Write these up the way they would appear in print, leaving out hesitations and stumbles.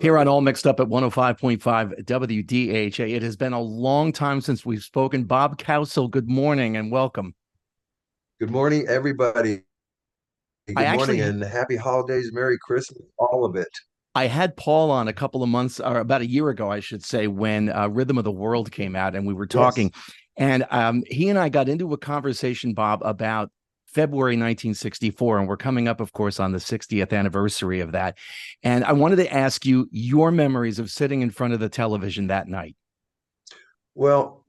Here Love on it. All Mixed Up at 105.5 WDHA. It has been a long time since we've spoken. Bob Cowsill, good morning and welcome. Good morning, everybody. I Good morning actually and happy holidays, Merry Christmas, all of it. I had Paul on a couple of months or about a year ago, I should say, when Rhythm of the World came out and we were talking. Yes. And he and I got into a conversation, Bob, about February 1964. And we're coming up, of course, on the 60th anniversary of that. And I wanted to ask you your memories of sitting in front of the television that night. Well,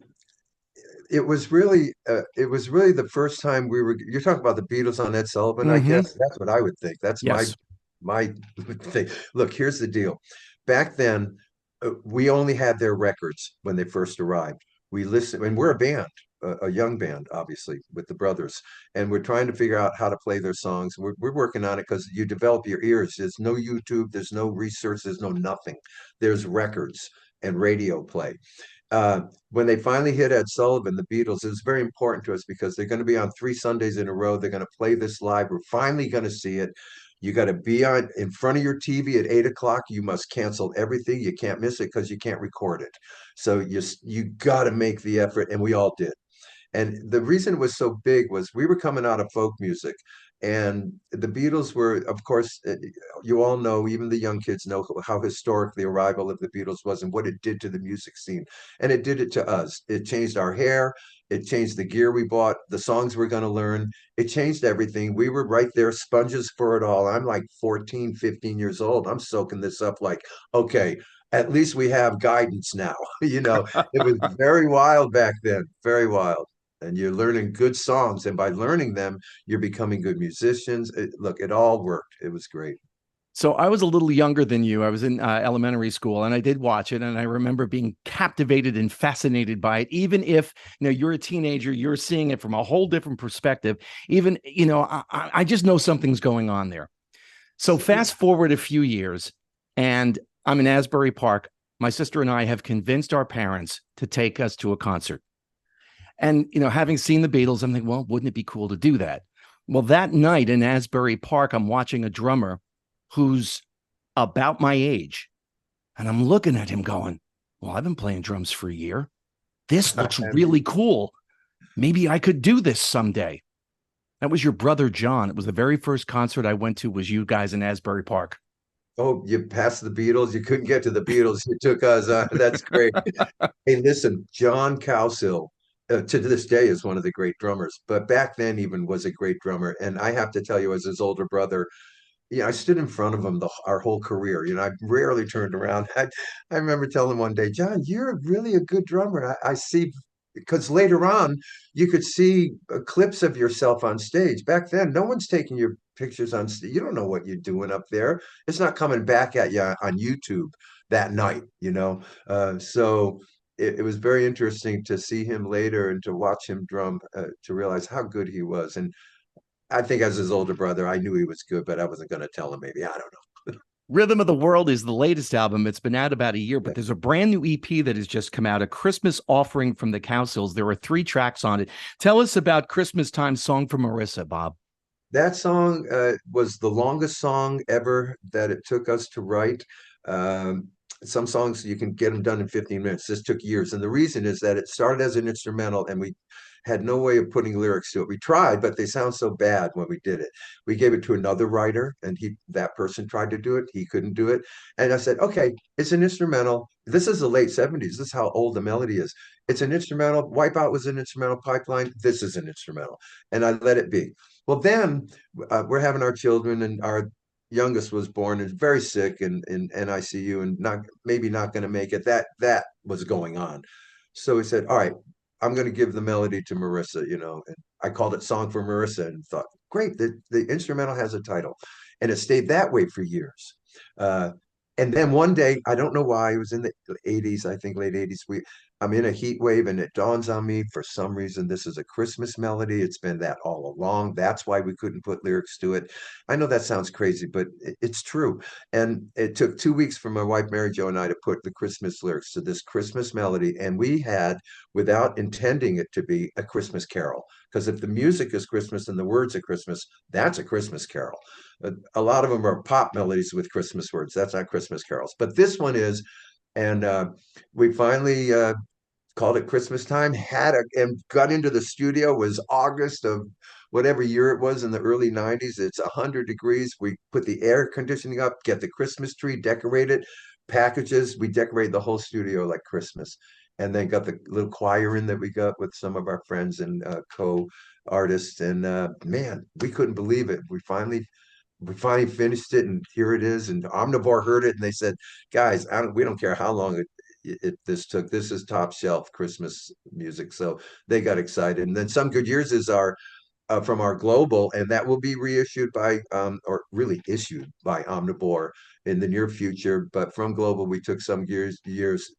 it was really the first time you're talking about the Beatles on Ed Sullivan, I Mm-hmm. guess. That's what I would think. That's my Yes. my thing. Look, here's the deal. Back then, we only had their records when they first arrived. We listened, and we're a band, a young band, obviously, with the brothers, and we're trying to figure out how to play their songs. We're working on it because you develop your ears. There's no YouTube, there's no research, there's no nothing. There's records and radio play. When they finally hit Ed Sullivan, the Beatles, it was very important to us because they're going to be on 3 Sundays in a row. They're going to play this live. We're finally going to see it. You got to be on in front of your TV at 8 o'clock. You must cancel everything. You can't miss it because you can't record it. So you got to make the effort, and we all did. And the reason it was so big was we were coming out of folk music, and the Beatles were, of course, you all know, even the young kids know how historic the arrival of the Beatles was and what it did to the music scene. And it did it to us. It changed our hair. It changed the gear we bought, the songs we're going to learn. It changed everything. We were right there, sponges for it all. I'm like 14, 15 years old. I'm soaking this up like, okay, at least we have guidance now. It was very wild back then, very wild, and you're learning good songs, and by learning them you're becoming good musicians. Look, it all worked. It was great. So I was a little younger than you. I was in elementary school, and I did watch it, and I remember being captivated and fascinated by it. Even if you're a teenager, you're seeing it from a whole different perspective. Even I just know something's going on there. So Yeah. fast forward a few years, and I'm in Asbury Park. My sister and I have convinced our parents to take us to a concert. And having seen the Beatles, I'm thinking, well, wouldn't it be cool to do that? Well, that night in Asbury Park, I'm watching a drummer who's about my age. And I'm looking at him going, well, I've been playing drums for a year. This looks really cool. Maybe I could do this someday. That was your brother, John. It was the very first concert I went to was you guys in Asbury Park. Oh, you passed the Beatles. You couldn't get to the Beatles. You took us. That's great. Hey, listen, John Cowsill, to this day is one of the great drummers, but back then even was a great drummer. And I have to tell you, as his older brother, I stood in front of him our whole career. I rarely turned around. I remember telling him one day, John, you're really a good drummer. I see, because later on you could see clips of yourself on stage. Back then, no one's taking your pictures on stage. You don't know what you're doing up there. It's not coming back at you on YouTube that night. So it was very interesting to see him later and to watch him drum, to realize how good he was. And I think as his older brother, I knew he was good, but I wasn't going to tell him. Maybe I don't Rhythm of the World is the latest album. It's been out about a year, know. but there's a brand new EP that has just come out, a Christmas offering from the Cowsills. There are 3 tracks on it. Tell us about Christmas Time Song for Marissa, Bob. That song was the longest song ever that it took us to write. Some songs you can get them done in 15 minutes. This took years. And the reason is that it started as an instrumental and we had no way of putting lyrics to it. We tried, but they sound so bad when we did it. We gave it to another writer and that person tried to do it. He couldn't do it. And I said, okay, it's an instrumental. This is the late 70s. This is how old the melody is. It's an instrumental. Wipeout was an instrumental. Pipeline. This is an instrumental. And I let it be. Well, then we're having our children, and our youngest was born and very sick and in NICU and not going to make it. That was going on. So he said, all right, I'm going to give the melody to Marissa. And I called it Song for Marissa and thought, great, the instrumental has a title. And it stayed that way for years. Uh, and then one day, I don't know why, it was in the 80s, I think late 80s, I'm in a heat wave and it dawns on me for some reason this is a Christmas melody. It's been that all along. That's why we couldn't put lyrics to it. I know that sounds crazy, but it's true. And it took 2 weeks for my wife Mary Jo and I to put the Christmas lyrics to this Christmas melody. And we had, without intending it to be, a Christmas carol. Because if the music is Christmas and the words are Christmas, that's a Christmas carol. A lot of them are pop melodies with Christmas words. That's not Christmas carols. But this one is, and we finally called it Christmas time, and got into the studio. It was August of whatever year it was in the early 90s. It's 100 degrees. We put the air conditioning up, get the Christmas tree, decorate it, packages. We decorate the whole studio like Christmas. And then got the little choir in that we got with some of our friends and co-artists. And man, we couldn't believe it. We finally finished it, and here it is. And Omnivore heard it, and they said, "Guys, we don't care how long this took. This is top shelf Christmas music." So they got excited. And then Some Good Years is our from our global, and that will be reissued by or really issued by Omnivore in the near future. But from global, we took Some years,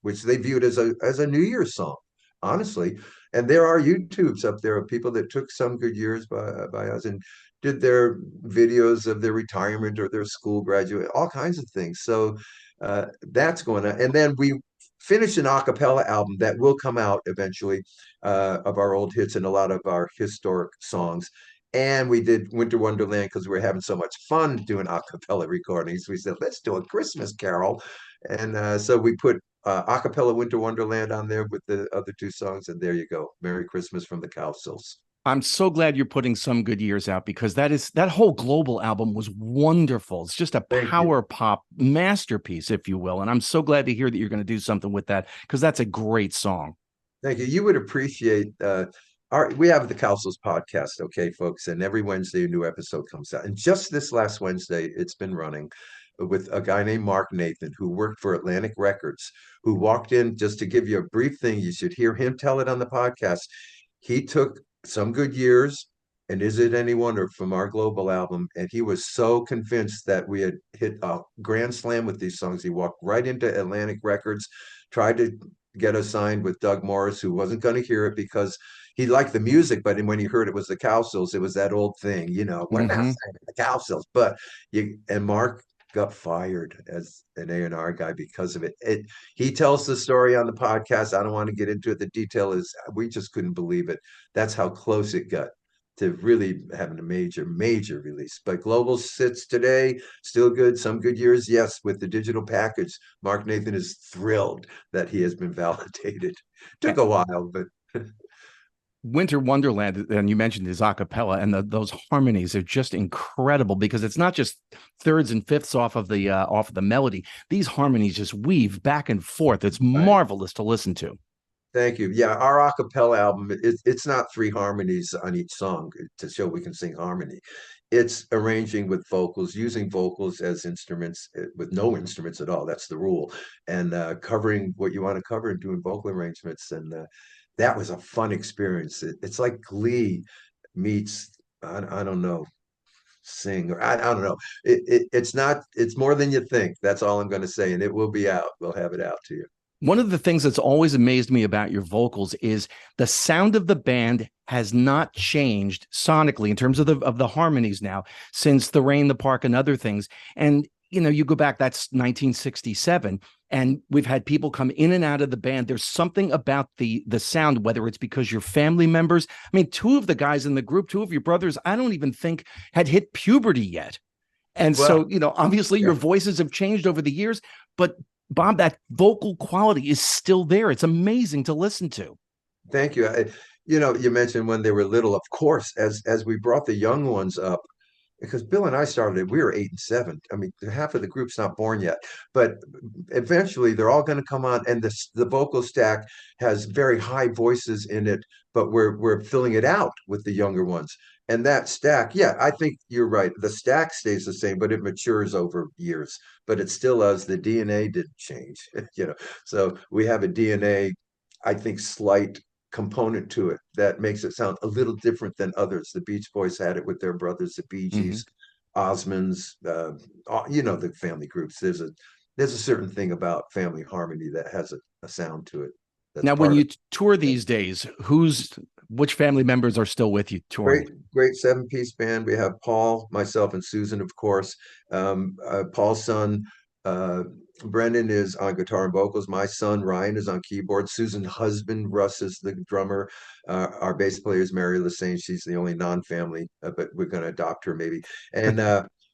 which they viewed as a New Year's song, honestly. And there are YouTubes up there of people that took Some Good Years by us and did their videos of their retirement or their school graduate, all kinds of things. So that's going on. And then we finished an a cappella album that will come out eventually of our old hits and a lot of our historic songs. And we did Winter Wonderland because we were having so much fun doing a cappella recordings. We said, let's do a Christmas carol. And so we put a cappella Winter Wonderland on there with the other two songs. And there you go. Merry Christmas from the Cowsills. I'm so glad you're putting Some Good Years out, because that whole global album was wonderful. It's just a Thank you. power pop masterpiece, if you will. And I'm so glad to hear that you're going to do something with that, because that's a great song. Thank you. You would appreciate we have the Cowsills podcast, okay, folks, and every Wednesday a new episode comes out. And just this last Wednesday, it's been running with a guy named Mark Nathan who worked for Atlantic Records, who walked in. Just to give you a brief thing, you should hear him tell it on the podcast. He took Some Good Years and Is It Any Wonder from our global album, and he was so convinced that we had hit a grand slam with these songs. He walked right into Atlantic Records, tried to get us signed with Doug Morris, who wasn't going to hear it because he liked the music, but when he heard it was the Cowsills, it was that old thing, we're not Mm-hmm. signing the Cowsills. But Mark got fired as an A&R guy because of it. He tells the story on the podcast. I don't want to get into it. The detail is we just couldn't believe it. That's how close it got to really having a major release. But Global sits today, still good, Some Good Years, yes, with the digital package. Mark Nathan is thrilled that he has been validated. Took a while, but Winter Wonderland, and you mentioned his a cappella, and those harmonies are just incredible, because it's not just thirds and fifths off of the melody. These harmonies just weave back and forth. It's right. marvelous to listen to. Thank you. Yeah, our a cappella album, it's not three harmonies on each song to show we can sing harmony. It's arranging with vocals, using vocals as instruments with no instruments at all. That's the rule. And covering what you want to cover and doing vocal arrangements. And that was a fun experience. It's like Glee meets, I don't know, sing, or I don't know. It's not, it's more than you think. That's all I'm going to say. And it will be out. We'll have it out to you. One of the things that's always amazed me about your vocals is the sound of the band has not changed sonically in terms of the harmonies now since The Rain, the Park, and other things. And you go back, that's 1967, and we've had people come in and out of the band. There's something about the sound, whether it's because you're family members. I mean, two of the guys in the group, two of your brothers, I don't even think had hit puberty yet. And Well, so, obviously your yeah. voices have changed over the years, but Bob, that vocal quality is still there. It's amazing to listen to. Thank you. You mentioned when they were little. Of course, as we brought the young ones up, because Bill and I started, we were 8 and 7. I mean, half of the group's not born yet, but eventually they're all going to come on, and the vocal stack has very high voices in it, but we're filling it out with the younger ones. And that stack, yeah, I think you're right. The stack stays the same, but it matures over years. But it still does. The DNA didn't change, So we have a DNA, I think, slight component to it that makes it sound a little different than others. The Beach Boys had it with their brothers, the Bee Mm-hmm. Gees, Osmonds, the family groups. There's a certain thing about family harmony that has a sound to it. That's Now, when part of you tour it. these days, which family members are still with you touring? Great seven-piece band. We have Paul, myself, and Susan, of course. Paul's son, uh, Brendan, is on guitar and vocals. My son, Ryan, is on keyboard. Susan's husband, Russ, is the drummer. Our bass player is Mary Lassane. She's the only non-family, but we're going to adopt her maybe. And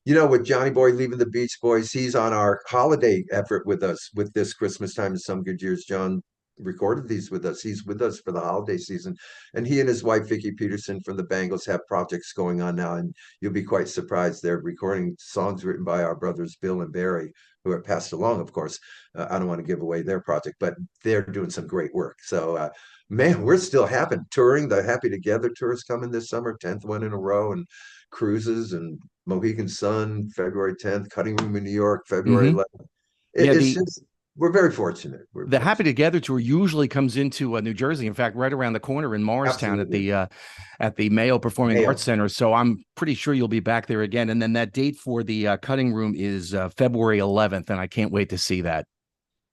with Johnny Boy leaving the Beach Boys, he's on our holiday effort with us with this Christmas time and Some Good Years. John recorded these with us. He's with us for the holiday season, and he and his wife Vicky Peterson from the Bangles have projects going on now, and you'll be quite surprised. They're recording songs written by our brothers Bill and Barry, who are passed along, of course. I don't want to give away their project, but they're doing some great work. So, man, we're still touring. The Happy Together tour is coming this summer, 10th one in a row, and cruises and Mohegan Sun, February 10th, Cutting Room in New York, February Hmm. 11th. Yeah, It's the just, we're very fortunate. We're the Happy fortunate. Together tour usually comes into New Jersey. In fact, right around the corner in Morristown Absolutely. at the Mayo Performing Arts Hail. Center. So I'm pretty sure you'll be back there again. And then that date for the Cutting Room is February 11th, and I can't wait to see that.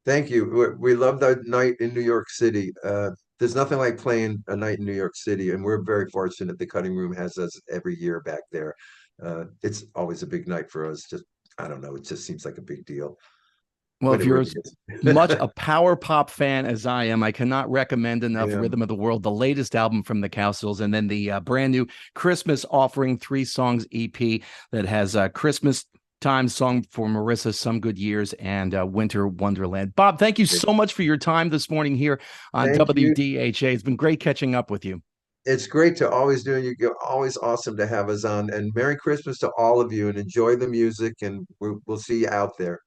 Thank you. We love the night in New York City. There's nothing like playing a night in New York City, and we're very fortunate. The Cutting Room has us every year back there. It's always a big night for us. Just, I don't know, it just seems like a big deal Well, when if it you're really as much is. a power pop fan as I am, I cannot recommend enough Yeah. Rhythm of the World, the latest album from the Cowsills, and then the brand new Christmas Offering 3 songs EP that has a Christmas time song for Marissa, Some Good Years, and Winter Wonderland. Bob, thank you so much for your time this morning here on Thank you. WDHA. It's been great catching up with you. It's great to always do. You're always awesome to have us on. And Merry Christmas to all of you, and enjoy the music. And we'll see you out there.